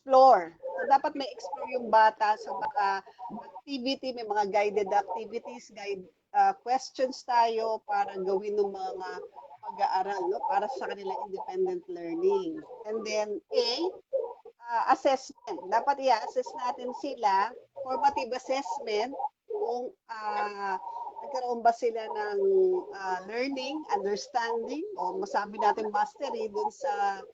explore. So, dapat may explore yung bata sa mga activity, may mga guided activities, questions tayo para gawin ng mga pag-aaral, no? Para sa kanilang independent learning. And then, assessment. Dapat i-assess natin sila, formative assessment, kung nagkaroon ba sila ng learning, understanding, o masabi natin mastery dun sa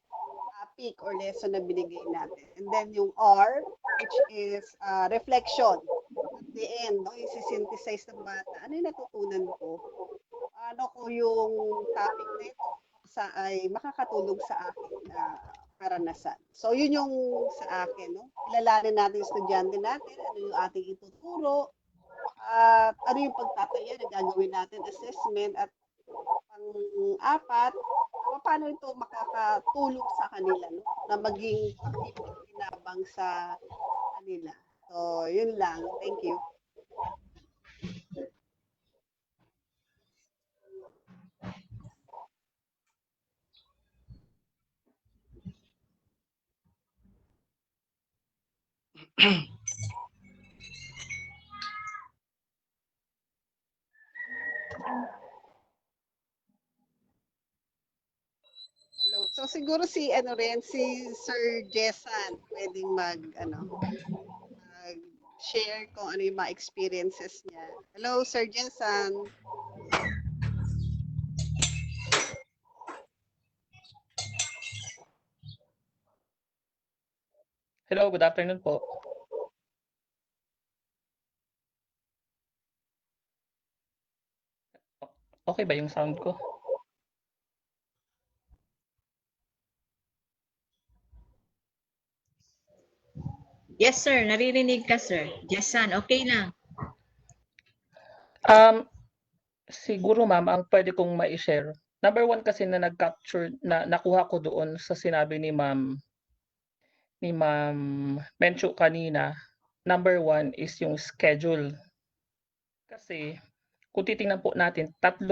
topic or lesson na binigay natin. And then yung R, which is reflection. At the end, no, isi-synthesize ng bata. Ano yung natutunan ko? Ano ko yung topic na ito ay makakatulong sa akin karanasan. So, yun yung sa akin. No? Kilalanin natin yung estudyante natin, ano yung ating ituturo, at ano yung pagtataya na gagawin natin, assessment, at pang-apat, paano ito makakatulong sa kanila, no? Na maging pakikinabang sa kanila. So, yun lang. Thank you. Hello. So siguro si Sir Jessan pwedeng share kung ano yung mga experiences niya. Hello, Sir Jessan. Hello, good afternoon po. Okay ba yung sound ko? Yes, sir. Naririnig ka, sir. Jessan, okay lang. Siguro ma'am, ang pwede kong ma-share. Number one kasi na nag-capture, na nakuha ko doon sa sinabi ni Ma'am Menchu kanina. Number one is yung schedule. Kasi kung titingnan po natin, 3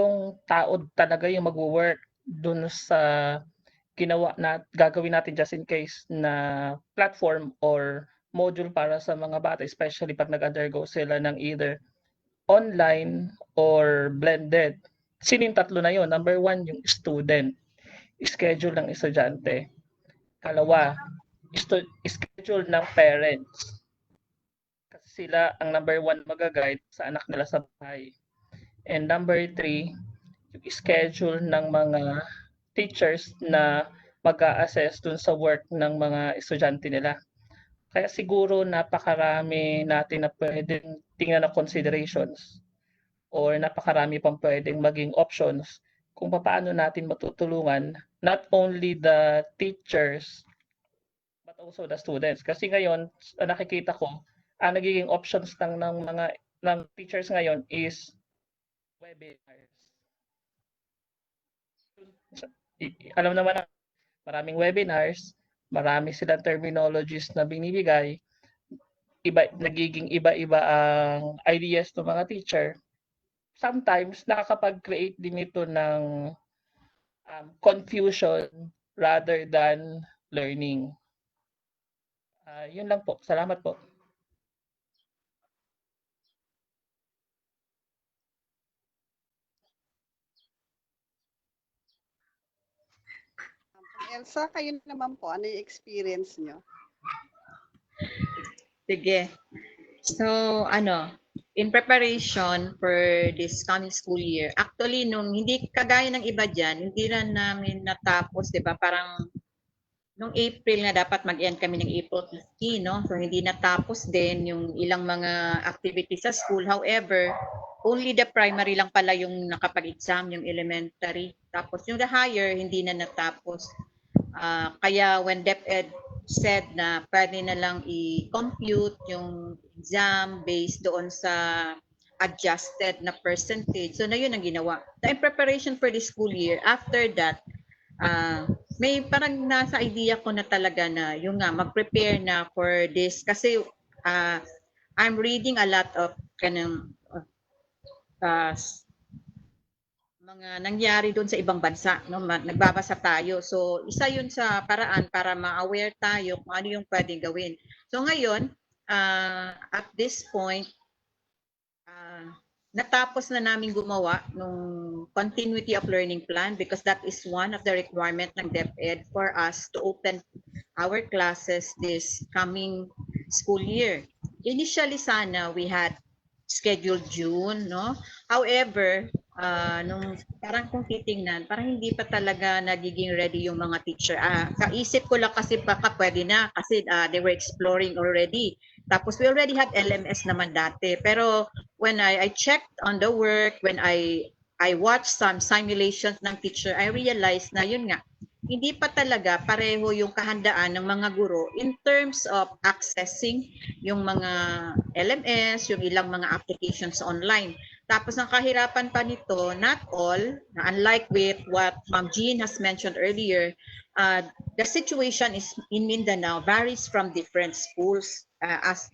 tao talaga yung magwo-work doon sa gagawin natin just in case na platform or module para sa mga bata, especially pag nag-undergo sila ng either online or blended. Sino yung 3 na yun? Number one, yung student. Schedule ng estudyante. Kalawa, schedule ng parents. Kasi sila ang number one mag-guide sa anak nila sa bahay. And number 3, yung schedule ng mga teachers na mag-a-assess dun sa work ng mga estudyante nila. Kaya siguro napakarami natin na pwedeng tingnan na considerations or napakarami pang pwedeng maging options kung paano natin matutulungan not only the teachers but also the students. Kasi ngayon, nakikita ko, ang nagiging options ng teachers ngayon is webinars. Alam naman na maraming webinars, marami silang terminologies na binibigay, nagiging iba-iba ang ideas ng mga teacher. Sometimes nakakapag-create din ito ng confusion rather than learning. Yun lang po. Salamat po. Elsa, kayo naman po, ano yung experience nyo? Sige. So, in preparation for this coming school year, actually, nung hindi kagaya ng iba dyan, hindi na namin natapos, di ba? Parang nung April na dapat mag-end kami ng April 15, no? So, hindi natapos din yung ilang mga activities sa school. However, only the primary lang pala yung nakapag-exam, yung elementary. Tapos yung the higher, hindi na natapos. Kaya when DepEd said na pwede na lang i-compute yung exam based doon sa adjusted na percentage. So na yun ang ginawa. So in preparation for the school year, after that, may parang nasa idea ko na talaga na yung nga, mag-prepare na for this. Kasi I'm reading a lot of mga nangyari doon sa ibang bansa, no? Nagbabasa tayo. So, isa yun sa paraan para ma-aware tayo kung ano yung pwedeng gawin. So, ngayon, at this point, natapos na namin gumawa nung continuity of learning plan because that is one of the requirement ng DepEd for us to open our classes this coming school year. Initially sana we had scheduled June, no? However, nung parang kung titingnan, parang hindi pa talaga nagiging ready yung mga teacher. Kaisip ko lang kasi baka pwede na kasi they were exploring already. Tapos we already had LMS naman dati. Pero when I checked on the work, when I watched some simulations ng teacher, I realized na yun nga, hindi pa talaga pareho yung kahandaan ng mga guro in terms of accessing yung mga LMS, yung ilang mga applications online. Tapos ang kahirapan pa nito, not all, unlike with what Ma'am Jean has mentioned earlier, the situation is in Mindanao varies from different schools.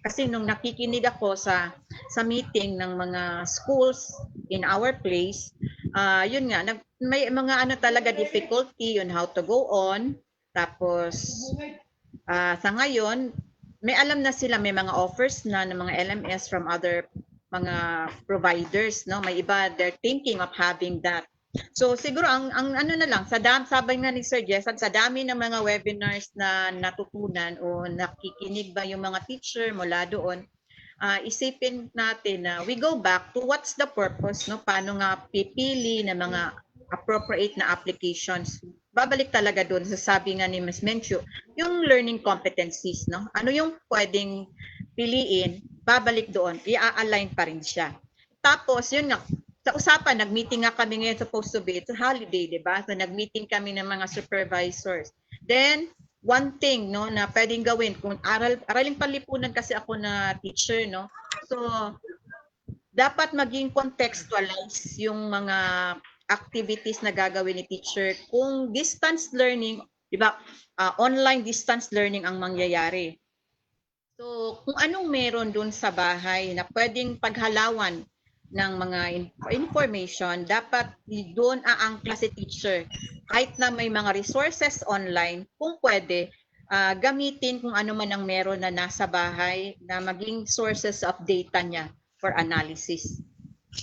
Kasi nung nakikinig ako sa meeting ng mga schools in our place, yun nga, may mga talaga difficulty on how to go on. Tapos, sa ngayon, may alam na sila, may mga offers na ng mga LMS from other mga providers, no? May iba, they're thinking of having that. So siguro ang ano na lang, sabi nga ni Sir Jess, sa dami ng mga webinars na natutunan o nakikinig ba yung mga teacher mula doon, isipin natin na we go back to what's the purpose, no? Paano nga pipili ng mga appropriate na applications. Babalik talaga doon sa sabi nga ni Ms. Menchu, yung learning competencies, no? Ano yung pwedeng piliin, babalik doon, i-align pa rin siya. Tapos, yun nga, sa usapan, nag-meeting nga kami ngayon, supposed to be, it's a holiday, di ba? So, nag-meeting kami ng mga supervisors. Then, one thing, no, na pwedeng gawin, kung araling panlipunan kasi ako na teacher, no? So, dapat maging contextualize yung mga activities na gagawin ni teacher. Kung distance learning, di ba, online distance learning ang mangyayari. So, kung anong meron dun sa bahay na pwedeng paghalawan ng mga information, dapat doon aangkla si teacher. Kahit na may mga resources online, kung pwede, gamitin kung ano man ang meron na nasa bahay na maging sources of data niya for analysis.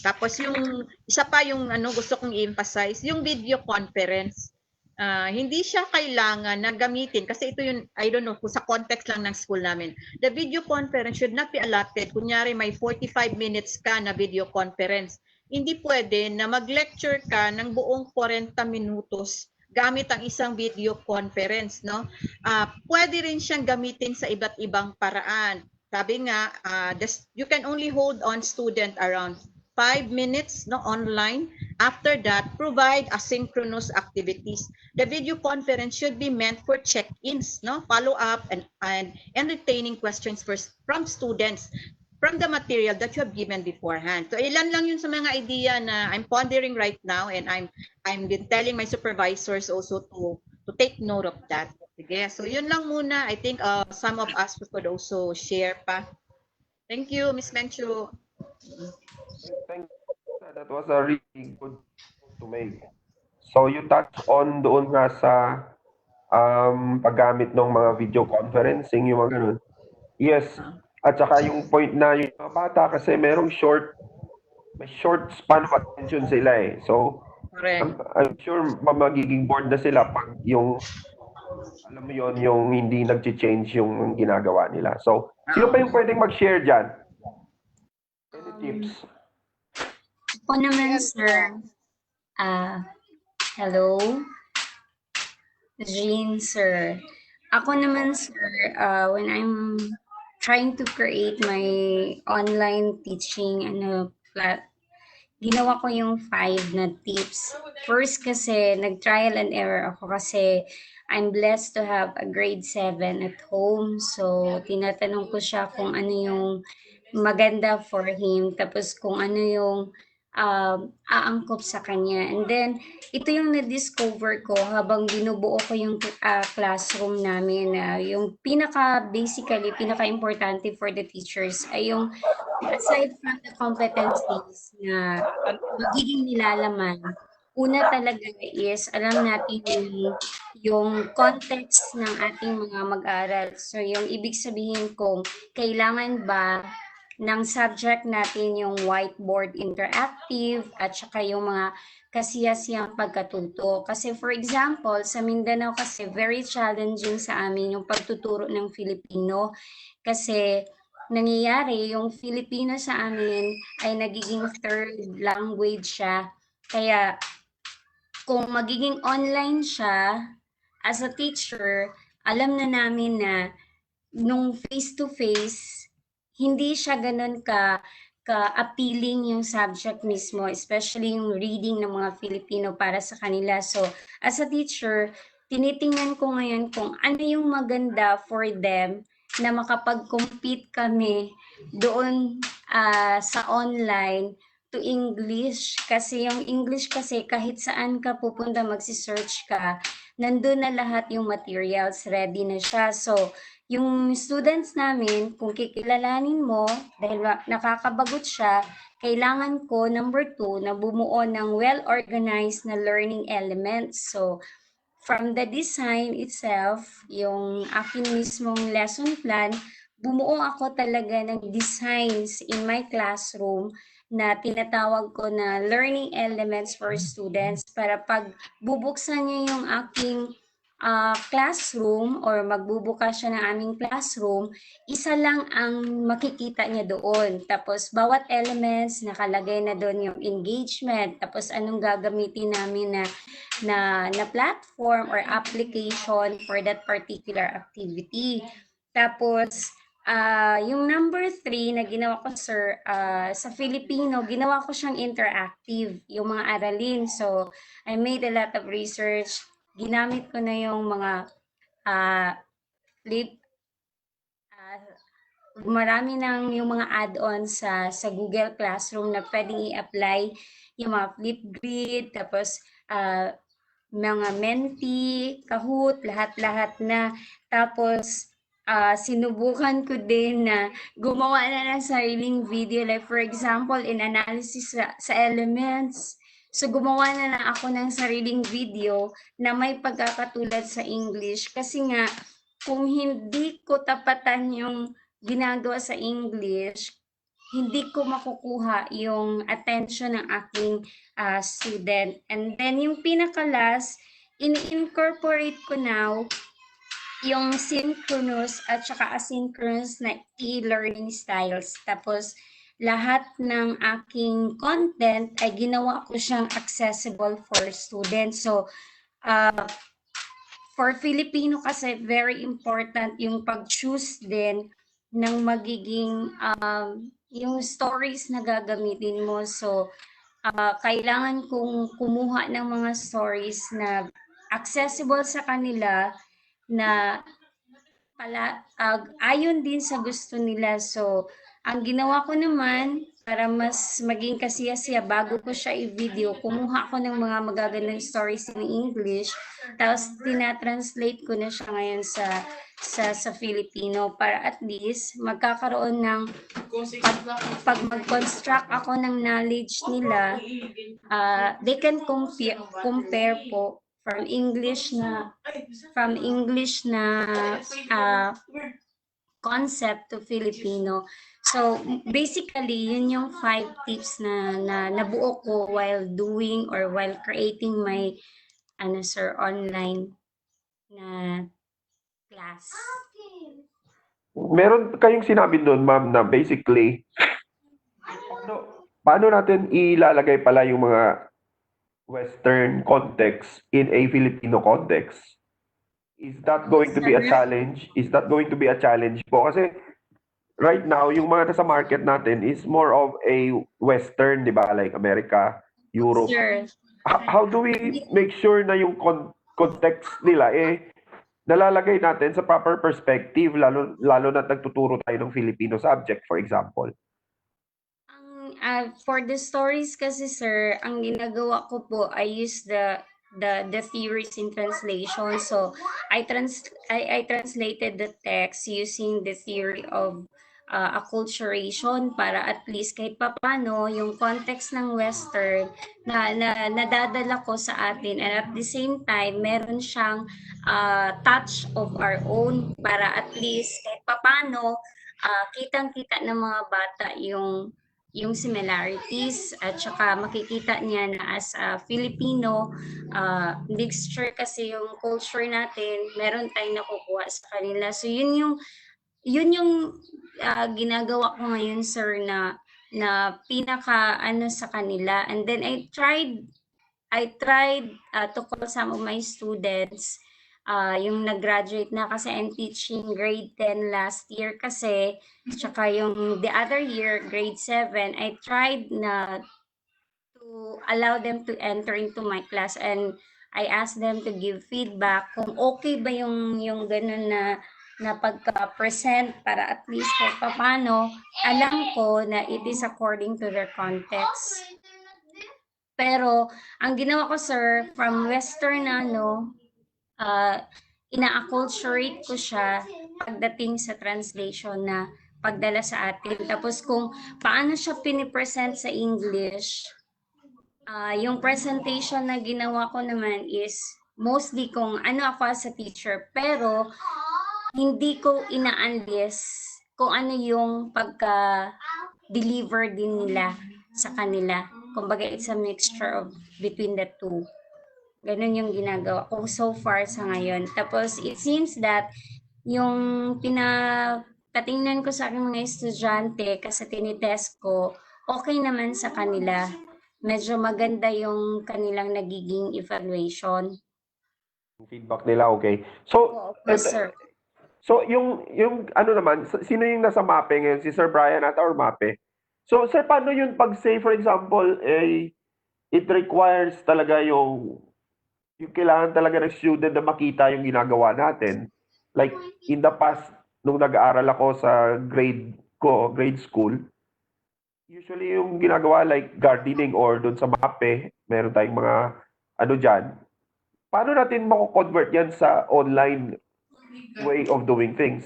Tapos yung isa pa yung gusto kong i-emphasize, yung video conference. Hindi siya kailangan na gamitin kasi ito yung, I don't know, kung sa context lang ng school namin. The video conference should not be allotted. Kunyari may 45 minutes ka na video conference. Hindi pwede na mag-lecture ka ng buong 40 minutos gamit ang isang video conference, no? Pwede rin siyang gamitin sa iba't ibang paraan. Sabi nga, you can only hold on student around 5 minutes, no, online. After that, provide asynchronous activities. The video conference should be meant for check-ins, no, follow-up and entertaining questions from students from the material that you have given beforehand. So ilan lang yun sa mga idea na I'm pondering right now, and I'm been telling my supervisors also to take note of that. Sige, so yun lang muna. I think some of us could also share pa. Thank you, Ms. Menchu. Thank you. That was a really good to make. So you touch on doon nga sa paggamit ng mga video conferencing, yung mga ganun. Yes. At saka yung point na yung mga bata kasi may short span of attention sila eh. So I'm sure magiging bored na sila pag yung alam mo yon, yung hindi nag-change yung ginagawa nila. So sino pa yung pwedeng mag-share dyan? Any tips? Ako naman, sir. Hello? Jean, sir. Ako naman, sir, when I'm trying to create my online teaching, ginawa ko yung 5 na tips. First kasi, nag-trial and error ako kasi I'm blessed to have a grade 7 at home. So, tinatanong ko siya kung ano yung maganda for him. Tapos kung ano yung aangkop sa kanya. And then, ito yung na-discover ko habang binubuo ko yung classroom namin. Yung basically, pinaka-importante for the teachers ay yung aside from the competencies na magiging nilalaman, una talaga is alam natin yung context ng ating mga mag-aral. So, yung ibig sabihin kung kailangan ba ng subject natin yung whiteboard interactive at saka yung mga kasiyasiyang pagkatuto. Kasi for example, sa Mindanao kasi very challenging sa amin yung pagtuturo ng Filipino kasi nangyayari yung Filipino sa amin ay nagiging third language siya. Kaya kung magiging online siya, as a teacher, alam na namin na nung face-to-face, hindi siya ganun ka-appealing yung subject mismo, especially yung reading ng mga Filipino para sa kanila. So, as a teacher, tinitingnan ko ngayon kung ano yung maganda for them na makapag-compete kami doon sa online to English. Kasi yung English kasi kahit saan ka pupunta magsi-search ka, nandun na lahat yung materials, ready na siya. So, yung students namin, kung kikilalanin mo, dahil nakakabagot siya, kailangan ko, number 2, na bumuo ng well-organized na learning elements. So, from the design itself, yung akin mismong lesson plan, bumuo ako talaga ng designs in my classroom na tinatawag ko na learning elements for students para pag bubuksan niya yung aking classroom or magbubukas siya ng aming classroom, isa lang ang makikita niya doon. Tapos bawat elements, nakalagay na doon yung engagement, tapos anong gagamitin namin na platform or application for that particular activity. Tapos, yung number 3 na ginawa ko, sir, sa Filipino, ginawa ko siyang interactive, yung mga aralin. So, I made a lot of research. Ginamit ko na yung mga flip, marami nang yung mga add-ons sa Google Classroom na pwedeng i-apply, yung mga Flipgrid, tapos mga Menti, Kahoot, lahat-lahat na. Tapos, sinubukan ko din na gumawa na ng sariling video. Like for example, in analysis sa elements. So, gumawa na lang ako ng sariling video na may pagkakatulad sa English. Kasi nga, kung hindi ko tapatan yung ginagawa sa English, hindi ko makukuha yung attention ng aking student. And then yung pinaka-last, in-incorporate ko now yung synchronous at saka asynchronous na e-learning styles. Tapos lahat ng aking content ay ginawa ko siyang accessible for students. So, for Filipino kasi very important yung pag-choose din ng magiging yung stories na gagamitin mo. So, kailangan kong kumuha ng mga stories na accessible sa kanila na ayon din sa gusto nila. So, ang ginawa ko naman para mas maging kasiyasiya bago ko siya i-video, kumuha ko ng mga magagandang stories in English, tapos tinatranslate ko na siya ngayon sa Filipino para at least magkakaroon ng pag mag-construct ako ng knowledge nila, they can compare po from English na concept to Filipino. So basically, yun yung 5 tips na nabuo ko while doing or while creating my online na class. Meron kayong sinabi doon, ma'am, na basically, paano natin ilalagay pala yung mga Western context in a Filipino context? Is that going to be a challenge? Is that going to be a challenge po? Kasi right now, yung mga nasa market natin is more of a Western, di ba? Like America, Europe. Sure. How do we make sure na yung context nila nalalagay natin sa proper perspective, lalo na nagtuturo tayo ng Filipino subject, for example? For the stories kasi, sir, ang ginagawa ko po, I use the theories in translation. So I translated the text using the theory of acculturation para at least kahit papano yung context ng Western na nadadala ko sa atin, and at the same time meron siyang touch of our own para at least kahit papano kitang-kita ng mga bata yung similarities, at saka makikita niya na as a Filipino, mixture kasi yung culture natin, meron tayong nakukuha sa kanila. So yun yung ginagawa ko ngayon, sir, na pinaka ano sa kanila. And then I tried to call some of my students, yung nag-graduate na, kasi I'm teaching grade 10 last year kasi, tsaka yung the other year, grade 7, I tried na to allow them to enter into my class, and I asked them to give feedback kung okay ba yung ganun na pagka-present, para at least kahit papano alam ko na it is according to their context. Pero ang ginawa ko, sir, from Western ina-acculturate ko siya pagdating sa translation na pagdala sa atin. Tapos kung paano siya pinipresent sa English, yung presentation na ginawa ko naman is mostly kung ano ako as a teacher, pero hindi ko ina-unless kung ano yung pagka-deliver din nila sa kanila. Kumbaga, it's a mixture of between the two. Ganun yung ginagawa ko so far sa ngayon. Tapos, it seems that yung pinapatingnan ko sa aking mga estudyante, kasi tinitest ko, okay naman sa kanila. Medyo maganda yung kanilang nagiging evaluation. Feedback nila, okay. So, Sir. So, yung ano naman, sino yung nasa MAPE ngayon? Si Sir Brian ata or MAPE? So, sir, paano yun pag say, for example, it requires talaga yung kailangan talaga ng student na makita yung ginagawa natin. Like, in the past, nung nag-aaral ako sa grade school, usually yung ginagawa like gardening or doon sa MAPE, meron tayong mga ano dyan. Paano natin mako-convert yan sa online way of doing things?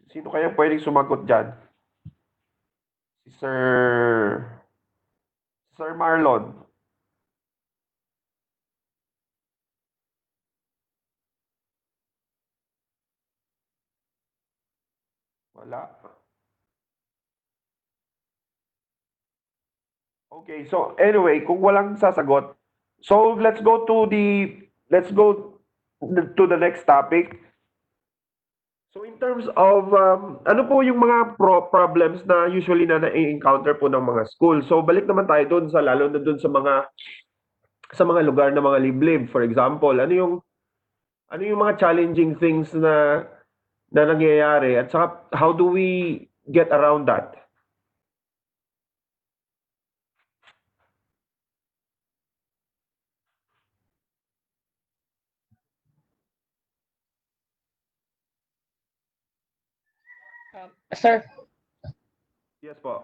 Sino kaya pwedeng sumagot dyan? Si Sir Marlon. Wala. Okay, so anyway, kung walang sasagot, so let's go to the next topic. So in terms of ano po yung mga problems na usually na na-encounter po ng mga school. So balik naman tayo doon lalo na doon sa mga lugar na mga liblib. For example, ano yung mga challenging things na nangyayari, at saka how do we get around that? Sir, Yes po.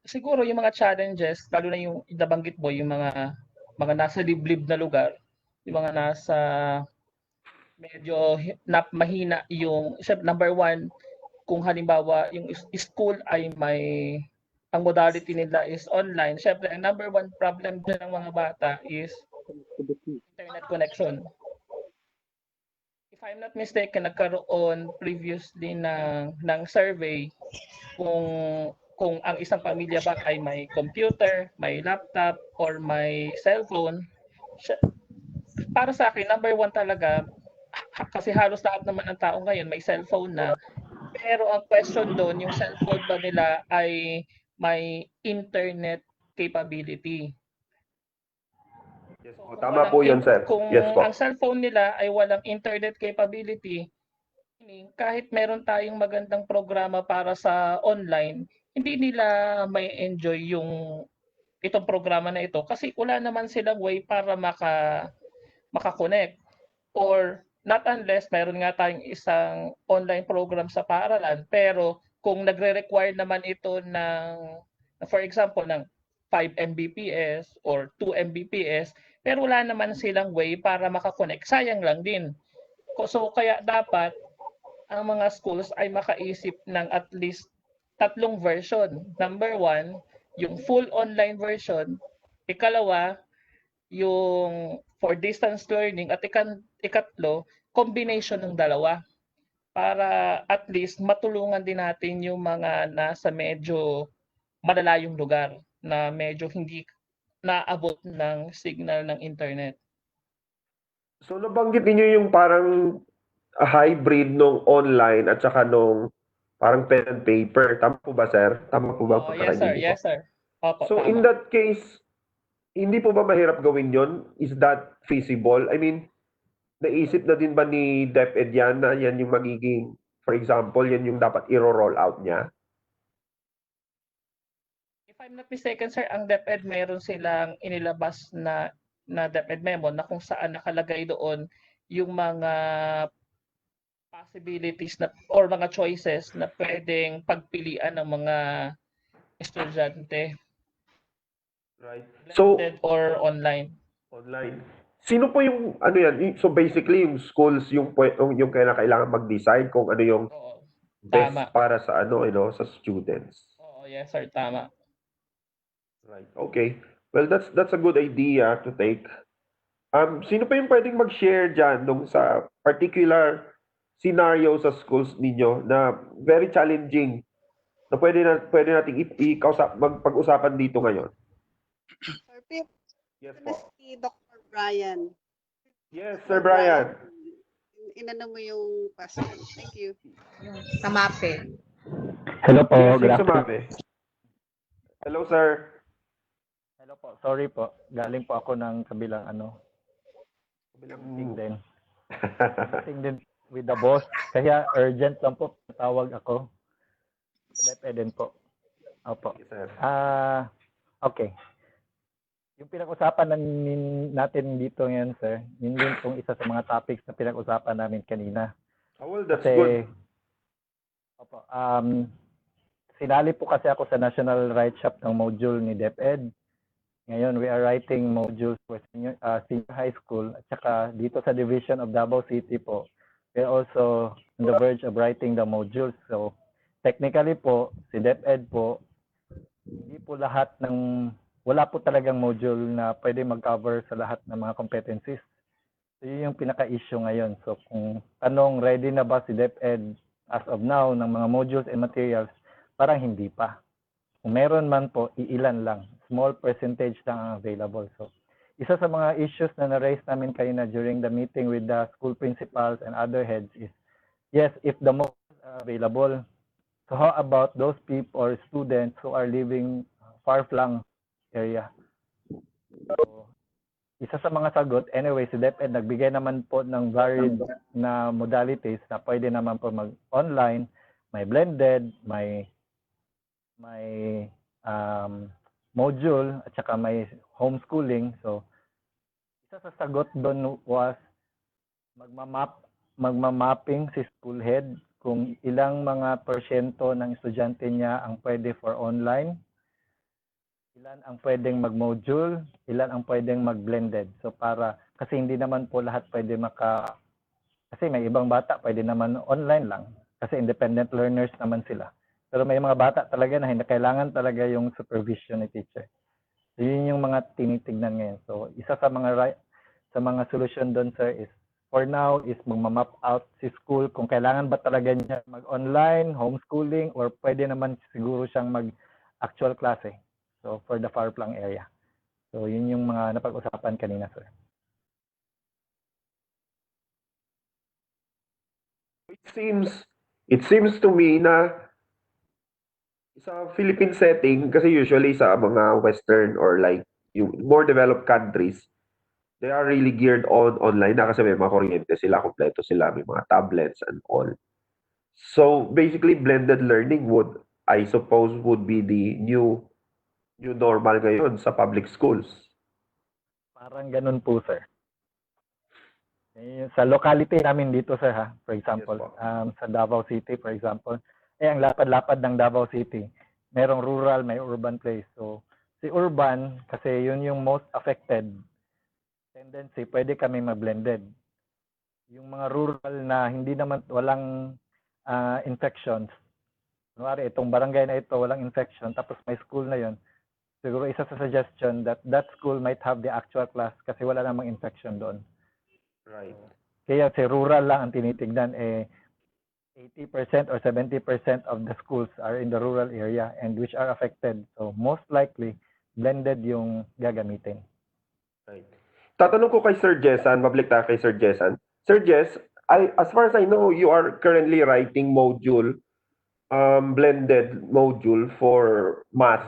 siguro yung mga challenges, lalo na yung nabanggit mo, yung mga nasa liblib na lugar, yung mga nasa medyo mahina yung, number one, kung halimbawa yung school ay ang modality nila is online, syempre ang number one problem dyan ng mga bata is internet connection. If I'm not mistaken, nagkaroon previously ng survey kung ang isang pamilya ba ay may computer, may laptop, or may cellphone. Para sa akin, number one talaga, kasi halos lahat naman ng tao ngayon may cellphone na. Pero ang question doon, yung cellphone ba nila ay may internet capability? Yes po, tama po yun, sir. Kung yes po. ang cellphone nila ay walang internet capability, kahit meron tayong magandang programa para sa online, hindi nila may enjoy itong programa na ito kasi wala naman silang way para makakonect, or not unless meron nga tayong isang online program sa paaralan, pero kung nagre-require naman ito for example, ng 5 Mbps or 2 Mbps, pero wala naman silang way para makakonect. Sayang lang din. So kaya dapat ang mga schools ay makaisip ng at least 3 version. Number 1, yung full online version. Ikalawa, yung for distance learning. At ikatlo, combination ng dalawa. Para at least matulungan din natin yung mga nasa medyo malalayong lugar na medyo hindi naabot ng signal ng internet. So nabanggit niyo yung parang hybrid nung online at saka nung parang pen and paper. Tama po ba, sir? Tama po ba? Yes, sir. Yes, sir. Opo, So tama. in that case, hindi po ba mahirap gawin yon? Is that feasible? I mean, naisip na din ba ni DepEd yan na yan yung magiging, for example, yan yung dapat i-roll out niya? If I'm not mistaken, sir, ang DepEd meron silang inilabas na DepEd memo na kung saan nakalagay doon yung mga possibilities na or mga choices na pwedeng pagpilian ng mga estudyante. Right. So, Blended or online. online. Sino po yung ano yan? So basically yung schools yung kailangan mag-decide kung ano yung Oo, best tama. para sa sa students. Oo, yes, sir, tama. Right. Okay. Well, that's a good idea to take. Sino pa yung pwedeng mag-share dyan nung sa particular scenario sa schools ninyo na very challenging na pwede nating pag-usapan dito ngayon? Sir Pip, Yes ito na po. si Dr. Brian. Yes, Sir Brian. Inano mo yung question. Thank you. Sa MAPE. Hello po, Yes, good yung afternoon. sumabi. Hello, sir. Hello po, sorry po. Galing po ako ng kabilang meeting din. Meeting din with the boss. Kaya urgent lang po, tawag ako. DepEd din po. Opo. Yes, sir. Okay. Yung pinag-usapan natin dito ngayon, sir, yun din pong isa sa mga topics na pinag-usapan namin kanina. Oh, well, that's Kasi, good. opo, sinali po kasi ako sa National Write-Shop ng module ni DepEd. Ngayon, we are writing modules for senior high school at saka dito sa Division of Davao City po. We are also on the verge of writing the modules. So, technically po, si DepEd po, hindi po lahat wala po talagang module na pwede mag-cover sa lahat ng mga competencies. So, yun yung pinaka-issue ngayon. So, kung tanong, ready na ba si DepEd as of now ng mga modules and materials, parang hindi pa. Kung meron man po, iilan lang. Small percentage lang ang available. So, isa sa mga issues na na-raise namin kanina during the meeting with the school principals and other heads is, yes, if the modules are available, so how about those people or students who are living far-flung area? So, isa sa mga sagot, anyway, si DepEd nagbigay naman po ng varied na modalities na pwede naman po mag-online, may blended, may module, at saka may homeschooling. So, isa sa sagot doon was magmamapping si school head kung ilang mga porsyento ng estudyante niya ang pwede for online, ilan ang pwedeng mag-module, ilan ang pwedeng mag-blended. So kasi hindi naman po lahat pwede kasi may ibang bata pwede naman online lang kasi independent learners naman sila. Pero may mga bata talaga na hindi kailangan talaga yung supervision ni teacher. So yun yung mga tinitignan ngayon. So isa sa mga solution doon, sir, is for now is mag-map out si school kung kailangan ba talaga niya mag-online, homeschooling, or pwede naman siguro siyang mag-actual klase. So, for the far-flung area. So, yun yung mga napag-usapan kanina, sir. It seems to me na sa Philippine setting, kasi usually sa mga Western or like yung more developed countries, they are really geared on online na kasi may mga kuryente sila, kompleto sila, may mga tablets and all. So, basically, blended learning I suppose, would be the new normal ngayon sa public schools. Parang ganun po, sir. Sa locality namin dito, sir, ha? For example, Yes, sa Davao City, for example, ang lapad-lapad ng Davao City, merong rural, may urban place. So, Si urban, kasi yun yung most affected tendency, pwede kami mag-blended. Yung mga rural na hindi naman, walang infections, kunwari itong barangay na ito, walang infection, tapos may school na yun, siguro isa sa suggestion that that school might have the actual class kasi wala namang infection doon. Right. Kaya si rural lang ang tinitignan, 80% or 70% of the schools are in the rural area and which are affected. So most likely, blended yung gagamitin. Right. Tatanong ko kay Sir Jessan, mabalik tayo kay Sir Jessan. Sir Jess, as far as I know, you are currently writing module, blended module for math.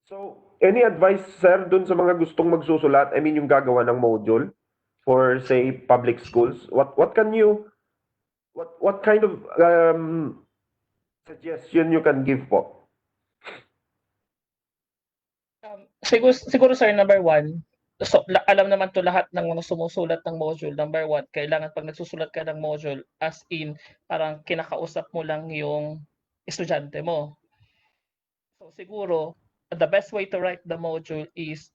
So, any advice, sir, dun sa mga gustong magsusulat, I mean, yung gagawa ng module for, say, public schools? What can you, what kind of suggestion you can give po? Siguro sir, number one, so, alam naman to lahat ng mga sumusulat ng module. Number one, kailangan pag nagsusulat ka ng module, as in, parang kinakausap mo lang yung estudyante mo. So siguro, the best way to write the module is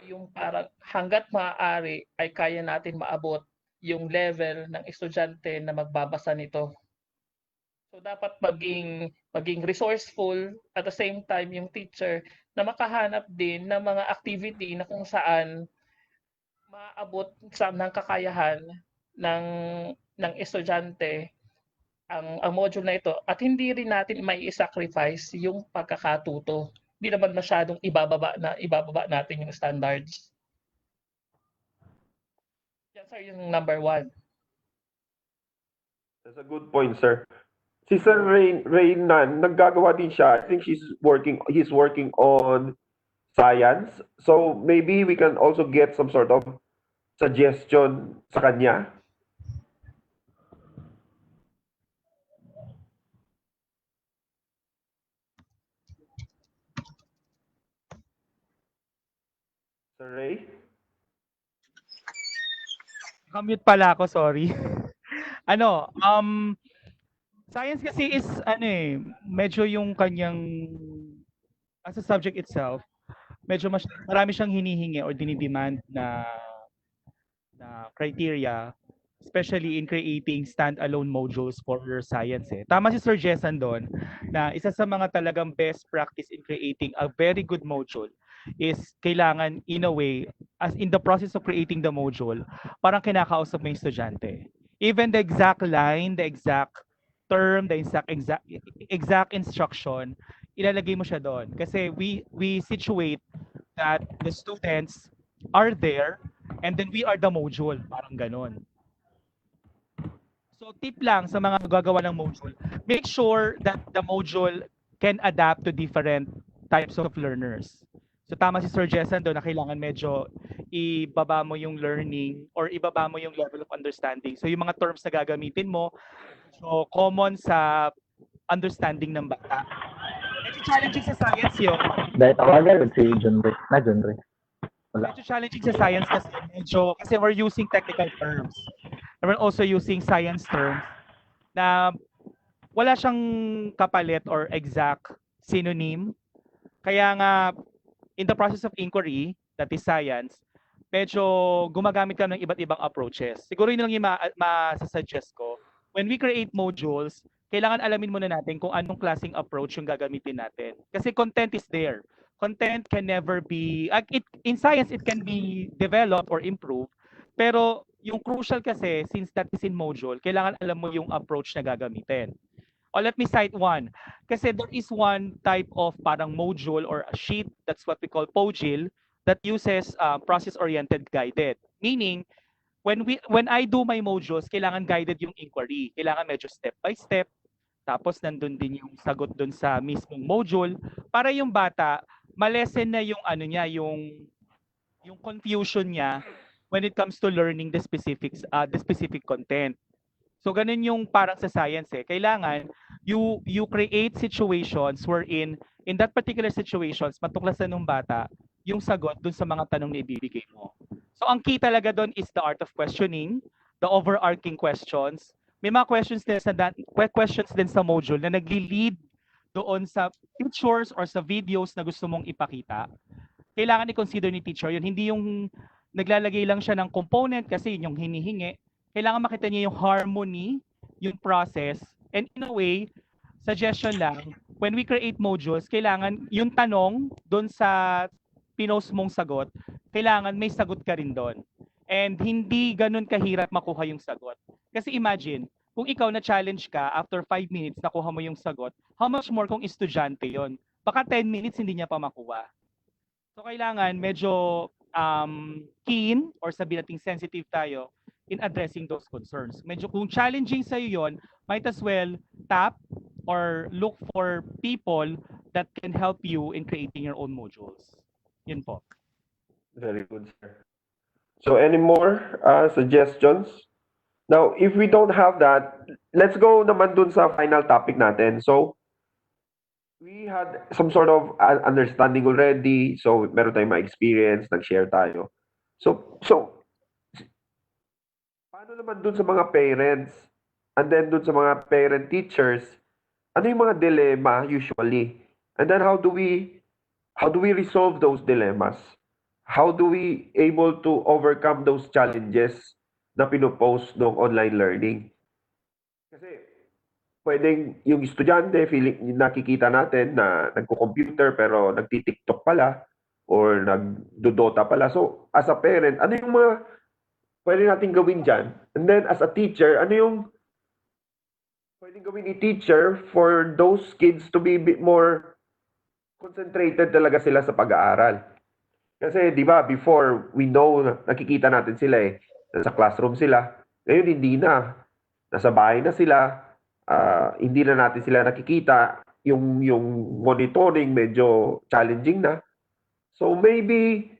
yung parang hanggat maaari ay kaya natin maabot yung level ng estudyante na magbabasa nito. So dapat maging resourceful at the same time yung teacher na makahanap din ng mga activity na kung saan maabot ng kakayahan ng estudyante ang module na ito at hindi rin natin mai-sacrifice yung pagkakatuto. Hindi naman masyadong ibababa natin yung standards. Yan sir, yung number one. That's a good point, sir. Si Sir Reynan, naggagawa din siya. I think he's working on science. So maybe we can also get some sort of suggestion sa kanya. Sir Ray? Commute pala ako, sorry. Science kasi is medyo yung kanyang as a subject itself, medyo marami siyang hinihingi or dinidemand na criteria, especially in creating standalone modules for science. Tama si Sir Jessan doon na isa sa mga talagang best practice in creating a very good module is kailangan in a way, as in the process of creating the module, parang kinakausap mo yung estudyante. Even the exact line, the exact term, the exact instruction, ilalagay mo siya doon. Kasi we situate that the students are there and then we are the module. Parang ganon. So tip lang sa mga gagawa ng module, make sure that the module can adapt to different types of learners. So tama si Sir Jessan doon na kailangan medyo ibaba mo yung learning or ibaba mo yung level of understanding. So yung mga terms na gagamitin mo, so common sa understanding ng bata. Medyo challenging sa science yun. Dahil tawagan si John Ray. Na John Ray. Wala. Medyo challenging sa science kasi we're using technical terms. And we're also using science terms na wala siyang kapalit or exact synonym. Kaya nga, in the process of inquiry, that is science, medyo gumagamit ka ng iba't ibang approaches. Siguro yun lang yung masasuggest ko. When we create modules, kailangan alamin muna natin kung anong klaseng approach yung gagamitin natin. Kasi content is there. Content can never be, in science, it can be developed or improved. Pero yung crucial kasi, since that is in module, kailangan alam mo yung approach na gagamitin. Or let me cite one. Kasi there is one type of parang module or a sheet, that's what we call POGIL, that uses process-oriented guided. Meaning, when I do my modules, kailangan guided yung inquiry. Kailangan medyo step by step. Tapos nandun din yung sagot dun sa mismong module para yung bata malesen na yung yung confusion niya when it comes to learning the specific content. So ganun yung parang sa science Kailangan you create situations wherein in that particular situations matuklasan ng bata yung sagot dun sa mga tanong na ibibigay mo. So ang key talaga doon is the art of questioning, the overarching questions. May mga questions din sa module na nagli-lead doon sa pictures or sa videos na gusto mong ipakita, kailangan i-consider ni teacher yun. Hindi yung naglalagay lang siya ng component kasi yun yung hinihingi. Kailangan makita niya yung harmony, yung process, and in a way, suggestion lang, when we create modules, kailangan yung tanong doon sa pinost mong sagot, kailangan may sagot ka rin doon. And hindi ganun kahirap makuha yung sagot. Kasi imagine, kung ikaw na-challenge ka, after 5 minutes, nakuha mo yung sagot, how much more kung estudyante yon? Baka 10 minutes hindi niya pa makuha. So kailangan medyo keen or sabi nating sensitive tayo in addressing those concerns. Medyo kung challenging sa iyo yon, might as well tap or look for people that can help you in creating your own modules. Yun po. Very good, sir. So any more suggestions? Now, if we don't have that, let's go naman dun sa final topic natin. So, we had some sort of understanding already. So, meron tayong ma-experience, nag-share tayo. So, paano naman dun sa mga parents? And then dun sa mga parent teachers, ano yung mga dilemma usually? And then how do we resolve those dilemmas? How do we able to overcome those challenges na pinopost ng online learning? Kasi pwedeng yung estudyante, feeling, nakikita natin na nagko-computer pero nagti-TikTok pala or nagdodota pala. So, as a parent, ano yung mga pwede natin gawin dyan? And then, as a teacher, ano yung pwedeng gawin ni teacher for those kids to be a bit more concentrated talaga sila sa pag-aaral? Kasi, di ba, before, we know, nakikita natin sila nasa classroom sila. Ngayon, hindi na. Nasa bahay na sila. Hindi na natin sila nakikita. Yung monitoring medyo challenging na. So, maybe,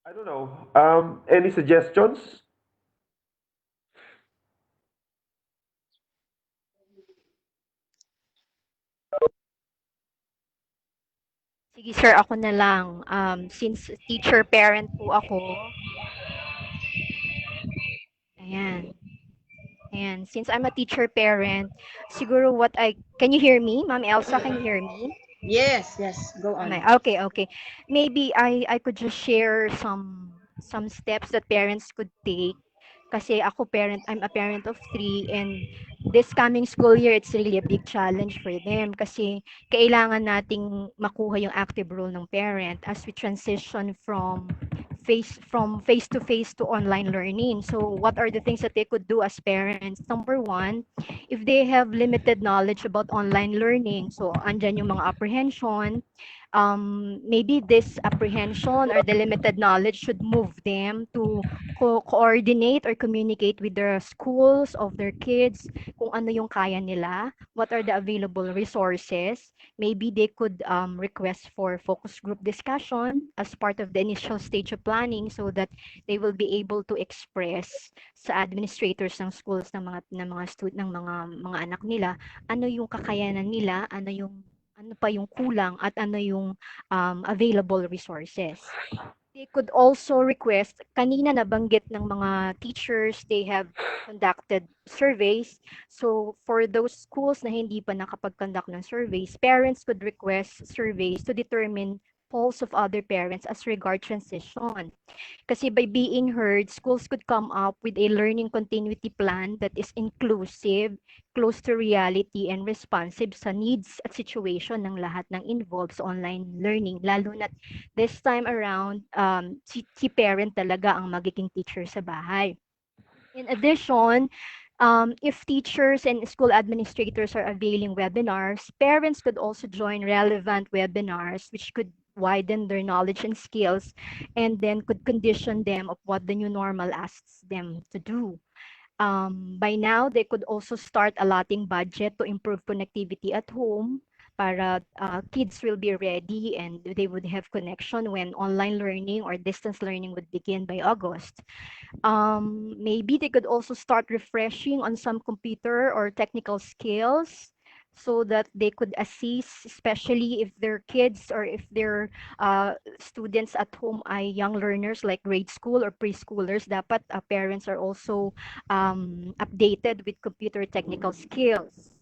I don't know, any suggestions? Sige sir, ako na lang. Since teacher parent po ako, ayan. Ayan, since I'm a teacher parent, siguro can you hear me? Ma'am Elsa, can you hear me? Yes, go on. Okay. Maybe I could just share some steps that parents could take. Kasi I'm a parent of 3, and this coming school year, it's really a big challenge for them kasi kailangan nating makuha yung active role ng parent as we transition from face to face to online learning. So what are the things that they could do as parents? Number one, if they have limited knowledge about online learning, so andyan yung mga apprehension, maybe this apprehension or the limited knowledge should move them to coordinate or communicate with the schools of their kids kung ano yung kaya nila, what are the available resources. Maybe they could request for focus group discussion as part of the initial stage of planning so that they will be able to express sa administrators ng schools ng mga anak nila ano yung kakayanan nila, ano pa yung kulang at ano yung available resources. They could also request, kanina nabanggit ng mga teachers, they have conducted surveys. So for those schools na hindi pa nakapag-conduct ng surveys, parents could request surveys to determine polls of other parents as regard transition. Kasi by being heard, schools could come up with a learning continuity plan that is inclusive, close to reality, and responsive sa needs at situation ng lahat ng involved sa online learning. Lalo na this time around, si parent talaga ang magiging teacher sa bahay. In addition, if teachers and school administrators are availing webinars, parents could also join relevant webinars, which could widen their knowledge and skills, and then could condition them of what the new normal asks them to do. By now, they could also start allotting budget to improve connectivity at home para kids will be ready and they would have connection when online learning or distance learning would begin by August. Maybe they could also start refreshing on some computer or technical skills so that they could assist, especially if their kids or if their students at home ay young learners like grade school or preschoolers. Dapat parents are also updated with computer technical skills.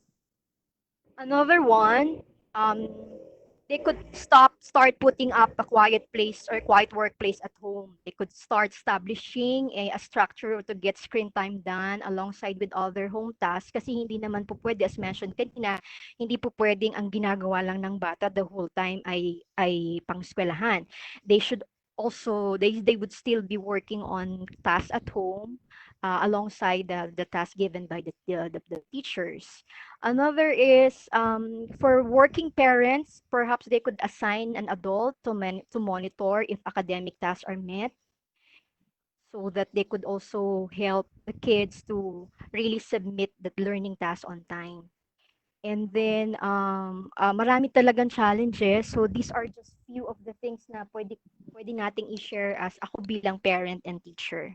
Another one, um, they could start putting up a quiet place or quiet workplace at home. They could start establishing a structure to get screen time done alongside with other home tasks kasi hindi naman po pwede, as mentioned kanina, hindi po pwedeng ang ginagawa lang ng bata the whole time ay pangskwelahan. They should also, they would still be working on tasks at home alongside the task given by the teachers. Another is for working parents, perhaps they could assign an adult to monitor if academic tasks are met so that they could also help the kids to really submit the learning task on time. And then, marami talagang challenges. So these are just few of the things na pwede nating i-share as ako bilang parent and teacher.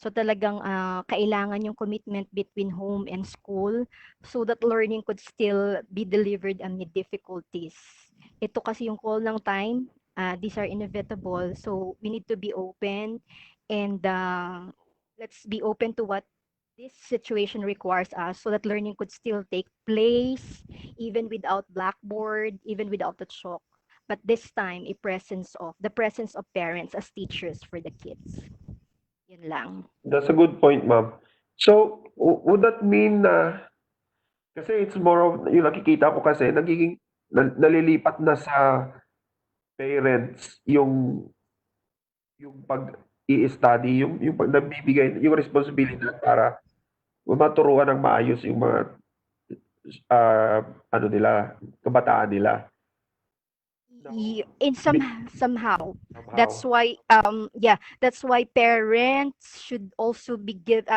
So talagang kailangan yung commitment between home and school so that learning could still be delivered amid difficulties. Ito kasi yung call ng time, these are inevitable. So we need to be open and let's be open to what this situation requires us so that learning could still take place even without blackboard, even without the chalk. But this time, the presence of parents as teachers for the kids. Yun lang. That's a good point, ma'am. So, would that mean na, kasi it's more of, yung nakikita ko kasi, nalilipat na sa parents yung pag i-study, yung pag nabibigay, yung responsibilidad para maturuan ng maayos yung mga, ano nila, kabataan nila. In somehow that's Somehow. why that's why parents should also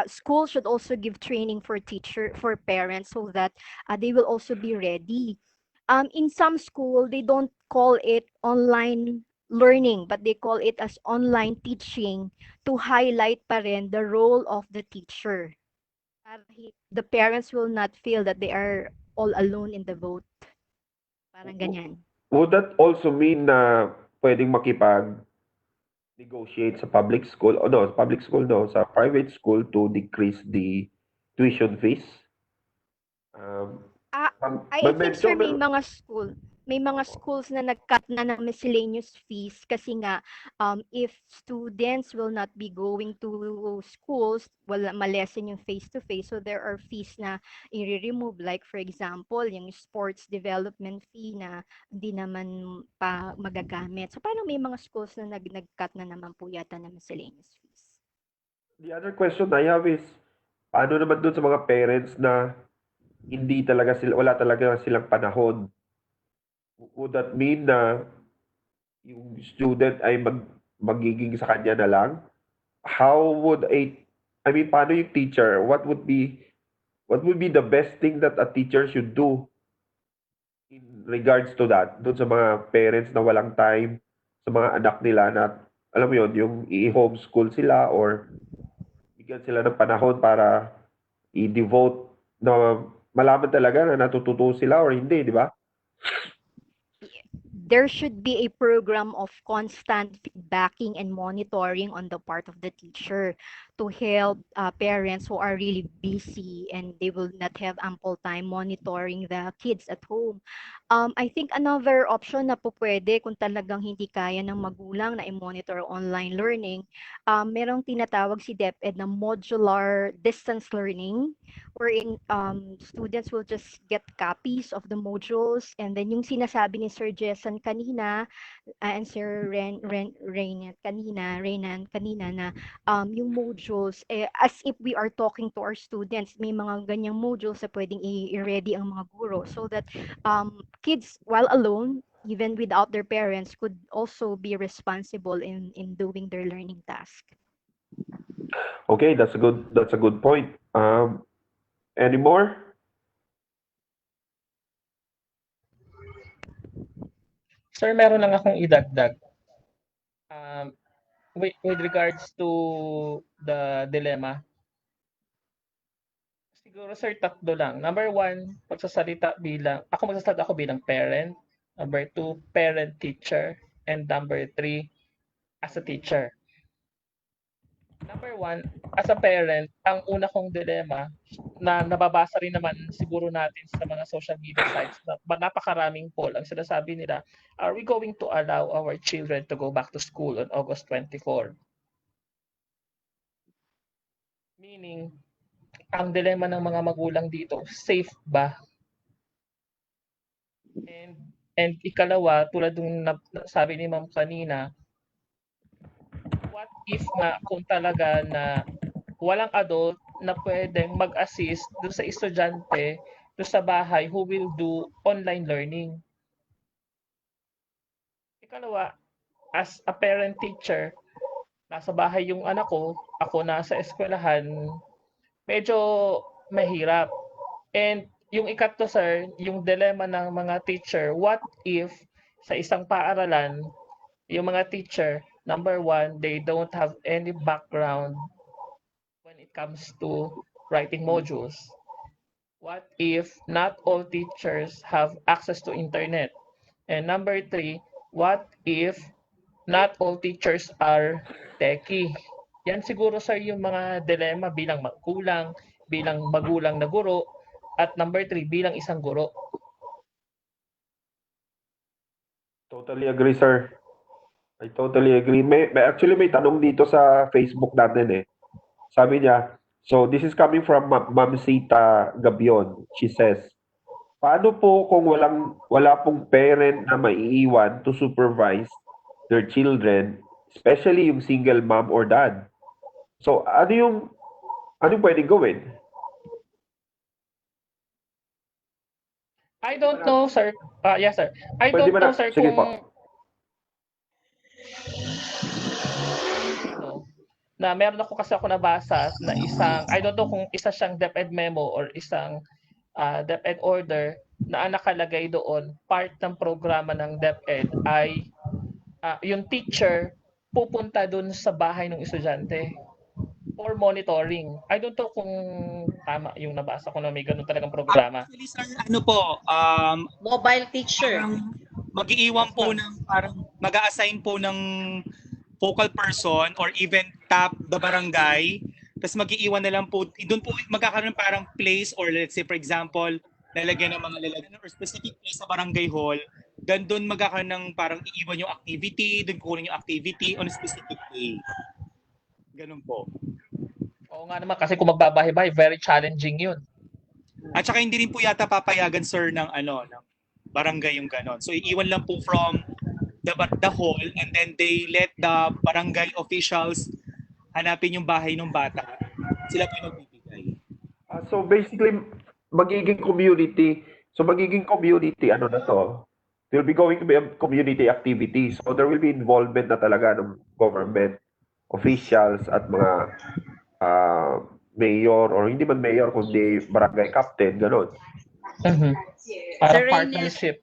school should also give training for parents so that they will also be ready. In some school they don't call it online learning but they call it as online teaching to highlight pa rin the role of the teacher. Para the parents will not feel that they are all alone in the boat, parang ganyan. Would that also mean na pwedeng makipag-negotiate sa public school, o no, public school no, sa private school to decrease the tuition fees? I think sir Medyo, may mga schools na nag-cut na ng miscellaneous fees kasi nga if students will not be going to schools, wala malesen yung face to face, so there are fees na i-remove, like for example yung sports development fee na hindi naman pa magagamit. So parang may mga schools na nag-cut na naman po yata ng miscellaneous fees. the other question I have is, paano naman dun sa mga parents na wala talaga silang panahon? Would that mean na yung student ay magiging sa kanya na lang? Paano yung teacher? What would be the best thing that a teacher should do in regards to that? Doon sa mga parents na walang time sa mga anak nila na, alam mo yun, yung i-homeschool sila or bigyan sila ng panahon para i-devote na malaman talaga na natututo sila or hindi, di ba? There should be a program of constant feedbacking and monitoring on the part of the teacher to help parents who are really busy and they will not have ample time monitoring the kids at home. I think another option na po pwede kung talagang hindi kaya ng magulang na i-monitor online learning, merong tinatawag si DepEd na modular distance learning wherein students will just get copies of the modules and then yung sinasabi ni Sir Jason kanina and Sir Reynan kanina na yung modules as if we are talking to our students, may mga ganyang modules na pwedeng i-ready ang mga guro so that kids while alone even without their parents could also be responsible in doing their learning task. Okay, that's a good point. Any more? Sir, meron lang akong idagdag. With regards to the dilemma, siguro sir, tatlo lang. Number one, magsasalita ako bilang parent. Number two, parent-teacher. And number three, as a teacher. Number one, as a parent, ang una kong dilemma na nababasa rin naman siguro natin sa mga social media sites na napakaraming poll ang sinasabi nila, are we going to allow our children to go back to school on August 24? Meaning, ang dilemma ng mga magulang dito, safe ba? And ikalawa, tulad ng sabi ni Ma'am kanina, what if nga kung talaga na walang adult na pwedeng mag-assist doon sa estudyante doon sa bahay who will do online learning. Ikalawa, as a parent teacher, nasa bahay yung anak ko, ako nasa eskwelahan, medyo mahirap. And yung ikatlo, sir, yung dilemma ng mga teacher, what if sa isang paaralan, yung mga teacher, number one, they don't have any background when it comes to writing modules. What if not all teachers have access to internet? And number three, what if not all teachers are techie? Yan siguro, sir, yung mga dilemma bilang magulang, bilang magulang na guro, at number three, bilang isang guro. Totally agree, sir. I totally agree. Actually, may tanong dito sa Facebook natin eh. Sabi niya, so this is coming from Ma'am Sita Gabion. She says, paano po kung wala pong parent na maiiwan to supervise their children, especially yung single mom or dad? So, ano pwedeng gawin? I don't know, sir. Yes, sir. I Pwede don't know, sir, sige kung po. na meron ako nabasa na isang, I don't know kung isa siyang DepEd memo or isang DepEd order na nakalagay doon, part ng programa ng DepEd ay yung teacher pupunta doon sa bahay ng estudyante for monitoring. I don't know kung tama yung nabasa ko na may ganun talagang programa. Actually, sir, ano po, mobile teacher. Mag-iiwan po ng, parang mag-a-assign po ng focal person or even tap the barangay. Tapos mag-iiwan na lang po, doon po magkakaroon parang place or let's say for example, lalagyan ng mga lalagyan or specific place sa barangay hall. Then doon magkakaroon ng parang iiwan yung activity, doon kukunin yung activity on a specific day. Ganun po. Oo nga naman, kasi kung magbabahay-bahay, very challenging yun. At saka hindi rin po yata papayagan, sir, ng barangay yung ganon. So iiwan lang po from the hall and then they let the barangay officials hanapin yung bahay ng bata. Sila po yung magbibigay. So basically, magiging community, ano na to? There will be going to be a community activity. So there will be involvement na talaga ng government officials at mga mayor or hindi man mayor kundi barangay captain, gano'n. Parang partnership.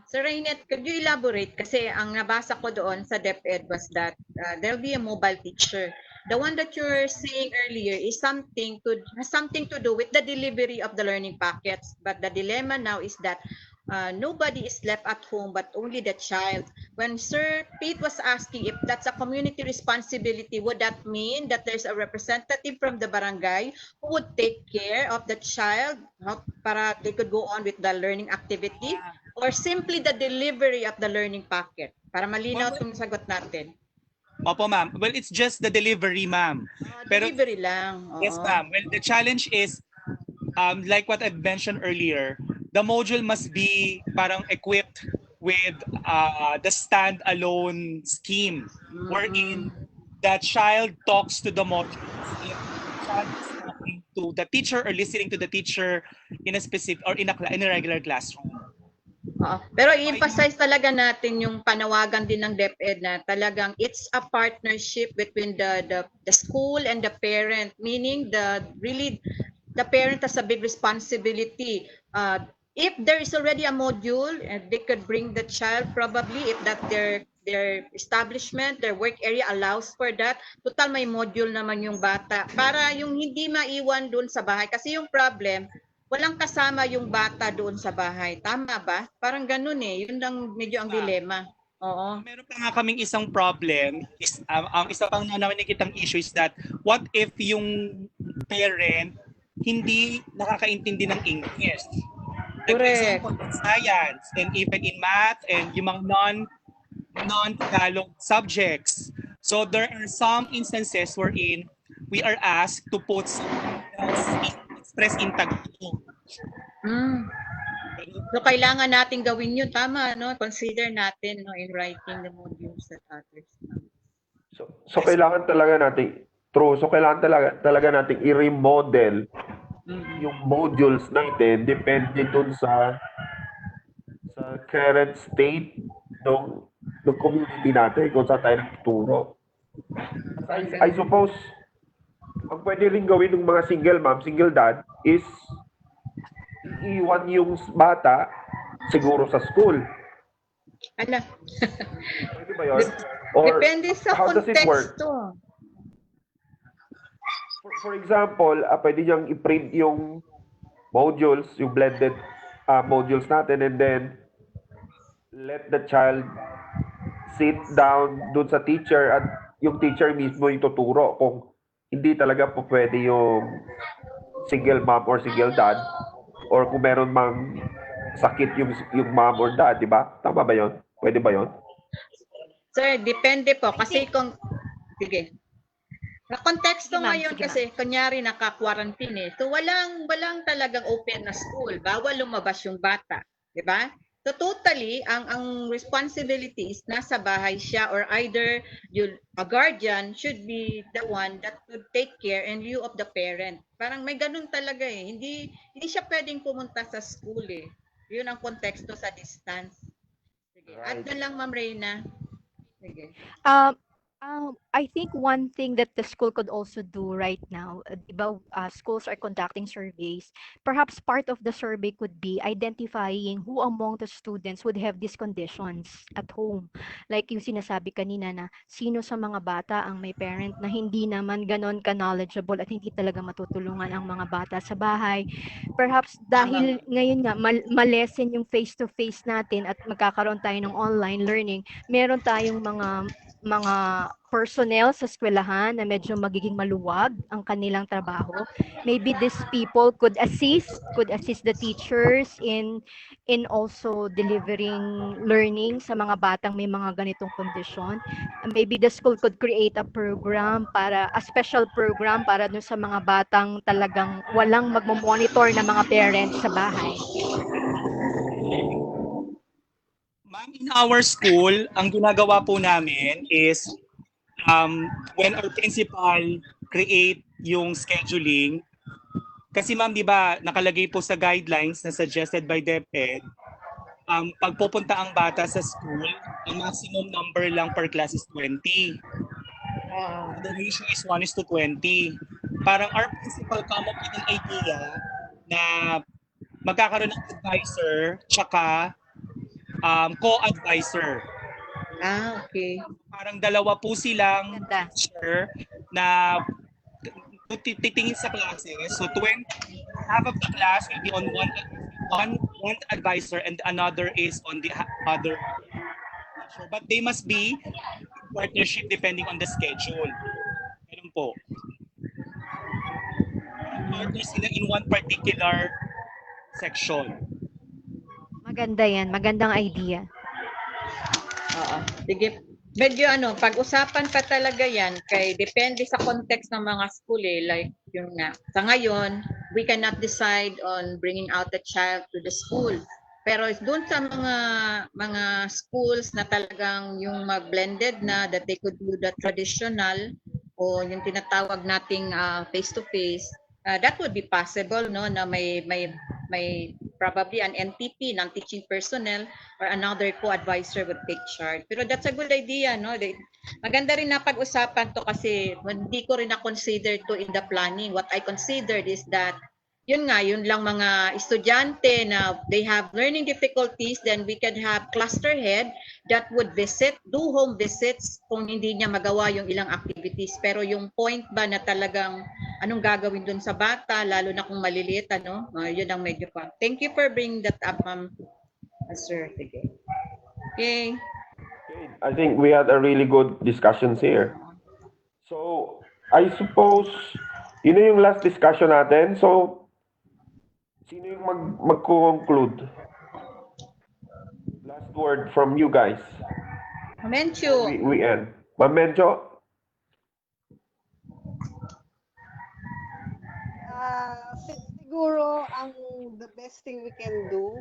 Sir Rainet, could you elaborate? Kasi ang nabasa ko doon sa DepEd was that there'll be a mobile teacher. The one that you're saying earlier is has something to do with the delivery of the learning packets. But the dilemma now is that nobody is left at home but only the child. When Sir Pete was asking if that's a community responsibility, would that mean that there's a representative from the barangay who would take care of the child para they could go on with the learning activity? Or simply the delivery of the learning packet? Para malinaw itong sagot natin. Opo, ma'am. Well, it's just the delivery, ma'am. Delivery lang. Yes, ma'am. Well, the challenge is, like what I mentioned earlier, the module must be parang equipped with the stand-alone scheme, wherein the child talks to the module. If the child is talking to the teacher or listening to the teacher in a specific or in a regular classroom. Pero i-emphasize talaga natin yung panawagan din ng DepEd na talagang it's a partnership between the school and the parent, meaning the parent has a big responsibility. If there is already a module, they could bring the child probably if that their establishment, their work area allows for that. Total may module naman yung bata para yung hindi maiwan doon sa bahay. Kasi yung problem, walang kasama yung bata doon sa bahay. Tama ba? Parang ganun eh. Yun lang medyo ang dilema. Oo. Meron pa nga kaming isang problem is ang isa pang nakikitang issue is that what if yung parent hindi nakakaintindi ng English? Like for example, in science and even in math and yung mga non-Tagalog subjects. So there are some instances wherein we are asked to put express in Tagalog. So kailangan natin gawin yun, tama, no? Consider natin, no, in writing the modules that others. So kailangan talaga natin talaga nating i-remodel yung modules natin depende dun sa current state ng community natin kung saan tayo nagtuturo. I suppose ang pwede rin gawin ng mga single mom, single dad is iwan yung bata siguro sa school. Ano? Pwede ba yun? Or depende sa how does it work? konteksto. For example, pwede niyang i-print yung modules, yung blended modules natin, and then let the child sit down dun sa teacher at yung teacher mismo yung tuturo kung hindi talaga po pwede yung single mom or single dad or kung meron mang sakit yung mom or dad, di ba? Tama ba yon? Pwede ba yon? Sir, depende po. Kasi kung, sige. Na konteksto ngayon kasi, kunyari naka-quarantine eh. So walang talagang open na school. Bawal lumabas yung bata. Di ba? So totally, ang responsibility is nasa bahay siya or either a guardian should be the one that would take care in lieu of the parent. Parang may ganun talaga eh. Hindi siya pwedeng pumunta sa school eh. Yun ang konteksto sa distance. Sige. Right. Add na lang, Ma'am Reyna. Sige. I think one thing that the school could also do right now, schools are conducting surveys. Perhaps part of the survey could be identifying who among the students would have these conditions at home. Like yung sinasabi kanina na sino sa mga bata ang may parent na hindi naman ganon ka-knowledgeable at hindi talaga matutulungan ang mga bata sa bahay. Perhaps dahil ngayon nga malesen yung face-to-face natin at magkakaroon tayo ng online learning, meron tayong mga personnel sa eskwelahan na medyo magiging maluwag ang kanilang trabaho. Maybe these people could assist the teachers in also delivering learning sa mga batang may mga ganitong kondisyon. Maybe the school could create a special program para dun sa mga batang talagang walang magmo-monitor na mga parents sa bahay. Ma'am, in our school, ang ginagawa po namin is when our principal create yung scheduling, kasi ma'am, di ba, nakalagay po sa guidelines na suggested by DepEd, pagpupunta ang bata sa school, ang maximum number lang per class is 20. The ratio is 1:20. Parang our principal come up with an idea na magkakaroon ng advisor tsaka co-advisor. Okay. Parang dalawa po silang teacher na titingin sa classes. So half of the class will be on one advisor and another is on the other teacher. But they must be in partnership depending on the schedule. Ganun po. Partner sila in one particular section. Maganda yan. Magandang idea. Oo. Sige. Medyo pag-usapan pa talaga yan kay depende sa context ng mga school eh. Like yun nga. Sa ngayon, we cannot decide on bringing out the child to the school. Pero doon sa mga schools na talagang yung mag-blended na that they could do the traditional o yung tinatawag nating face-to-face, that would be possible, no, na may probably an NTP, non-teaching personnel, or another co-advisor would take charge. Pero that's a good idea, no? Maganda rin na pag-usapan to kasi hindi ko rin na-consider to in the planning. What I considered is that yun lang mga estudyante na they have learning difficulties, then we can have cluster head that would do home visits kung hindi niya magawa yung ilang activities. Pero yung point ba na talagang anong gagawin dun sa bata, lalo na kung maliliit, yun ang medyo pa. Thank you for bringing that up, Ma'am. Sir, sige. Okay. I think we had a really good discussions here. So, I suppose, yun na yung last discussion natin. So, sino yung mag-conclude? Last word from you guys. Mencho. We end. Ma'am Mencho? Siguro, the best thing we can do,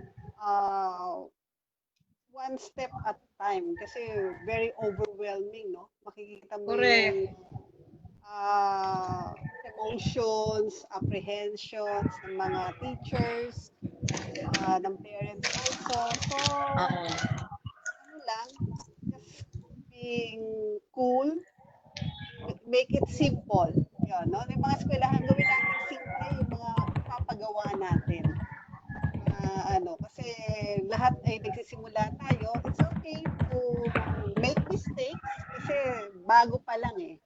one step at a time. Kasi very overwhelming, no? Makikita mo Correct. yung emotions, apprehensions ng mga teachers, ng parents also. So, ano lang, just being cool, make it simple. Yun, no? Yung mga eskwelahan, gawin natin simple yung mga ipapagawa natin. Kasi lahat ay nagsisimula tayo. It's okay to make mistakes kasi bago pa lang eh.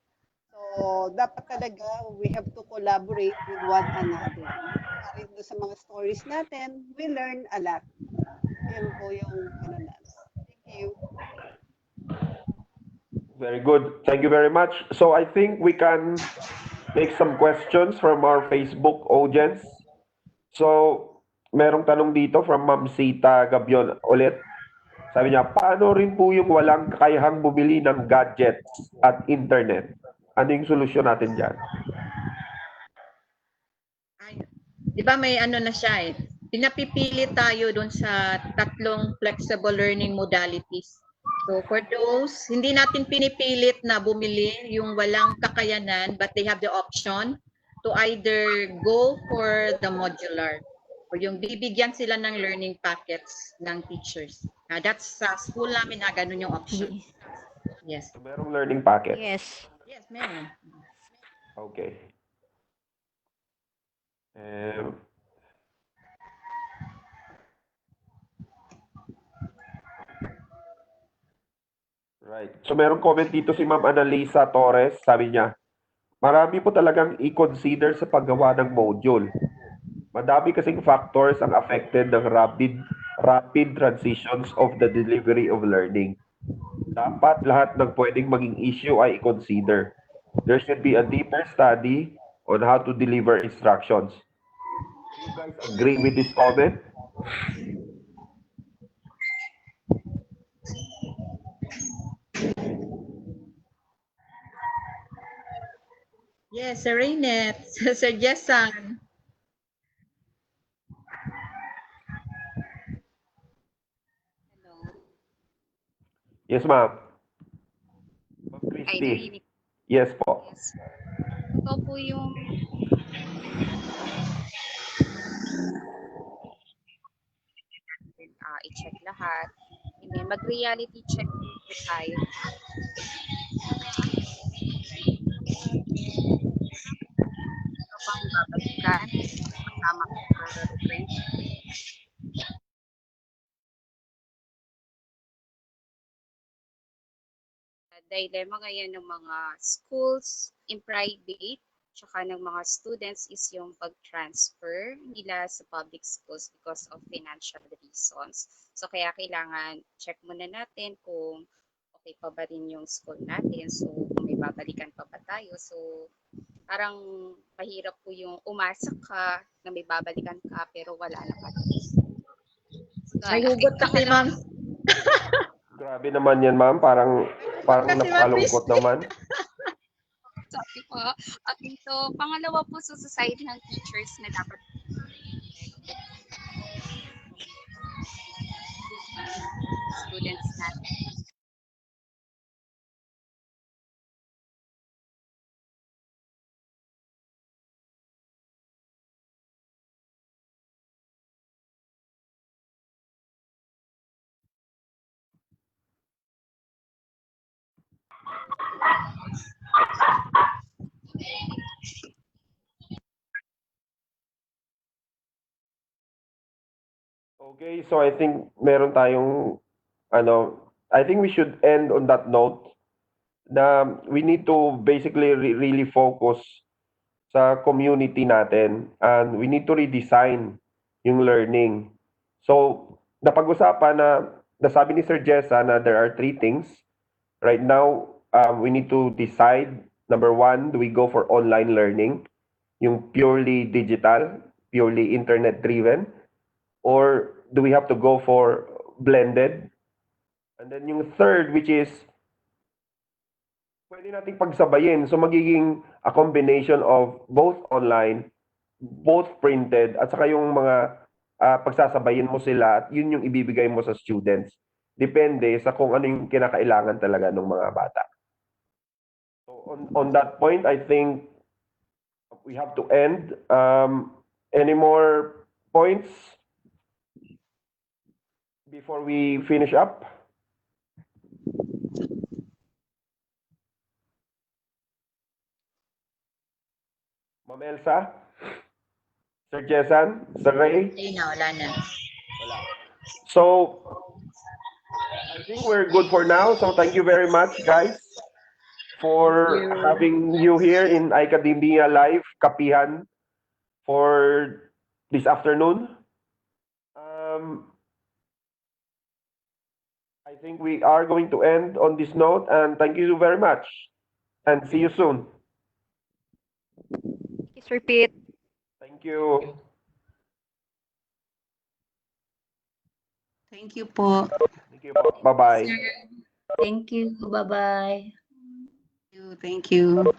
So, dapat talaga we have to collaborate with one another. No? Kahit doon sa mga stories natin, we learn a lot. Yun po yung natin. Thank you. Very good. Thank you very much. So I think we can take some questions from our Facebook audience. So, merong tanong dito from Ma'am Sita Gabion ulit. Sabi niya, paano rin po yung walang kakayahang bumili ng gadgets at internet? Ano yung solusyon natin dyan? Di ba may ano na siya eh. Pinapipili tayo dun sa 3 flexible learning modalities. So for those, hindi natin pinipilit na bumili yung walang kakayanan but they have the option to either go for the modular o yung bibigyan sila ng learning packets ng teachers. That's sa school namin na ganun yung option. Yes. So, merong learning packet? Yes. Yes, meron. Okay. Right. So merong comment dito si Ma'am Annalisa Torres. Sabi niya, marami po talagang i-consider sa paggawa ng module. Madami kasing factors ang affected ng rapid transitions of the delivery of learning. Dapat lahat ng pwedeng maging issue ay i-consider. There should be a deeper study on how to deliver instructions. Do you guys agree with this comment? Yes, Sir Rainet, Sir Jessan. Yes, ma'am. Ma'am Christy. Yes po. Yes. Ito po yung i-check lahat. And then mag-reality check po tayo. Ito pang babalikan. Kasama ko for reference. Dilemma ngayon ng mga schools in private tsaka ng mga students is yung pag-transfer nila sa public schools because of financial reasons. So kaya kailangan check muna natin kung okay pa ba rin yung school natin. So kung may babalikan pa ba tayo. So parang mahirap po yung umasa ka na may babalikan ka pero wala na pa. May hugot kasi, ma'am. Grabe naman yan, ma'am. Parang napakalungkot naman. Sabi po. Okay, so pangalawa po sa side ng teachers na dapat students natin. Okay, so I think meron tayong I think we should end on that note na we need to basically really focus sa community natin and we need to redesign yung learning. So, napag-usapan na nasabi ni Sir Jessa na there are 3 things Right now, we need to decide, number one, do we go for online learning, yung purely digital, purely internet-driven, or do we have to go for blended? And then yung third, which is, pwede nating pagsabayin. So magiging a combination of both online, both printed, at saka yung mga pagsasabayin mo sila at yun yung ibibigay mo sa students. Depende sa kung ano yung kinakailangan talaga ng mga bata. So on that point, I think we have to end. Any more points before we finish up? Ma'am Elsa? Sir Jesan? Sir Ray? Wala na. So, I think we're good for now. So, thank you very much, guys, for having you here in iKademiya Live, Kapihan, for this afternoon. I think we are going to end on this note, and thank you very much. And see you soon. Sir Pete. Thank you. Thank you po. Thank you. Bye-bye. Thank you. Bye-bye. Thank you.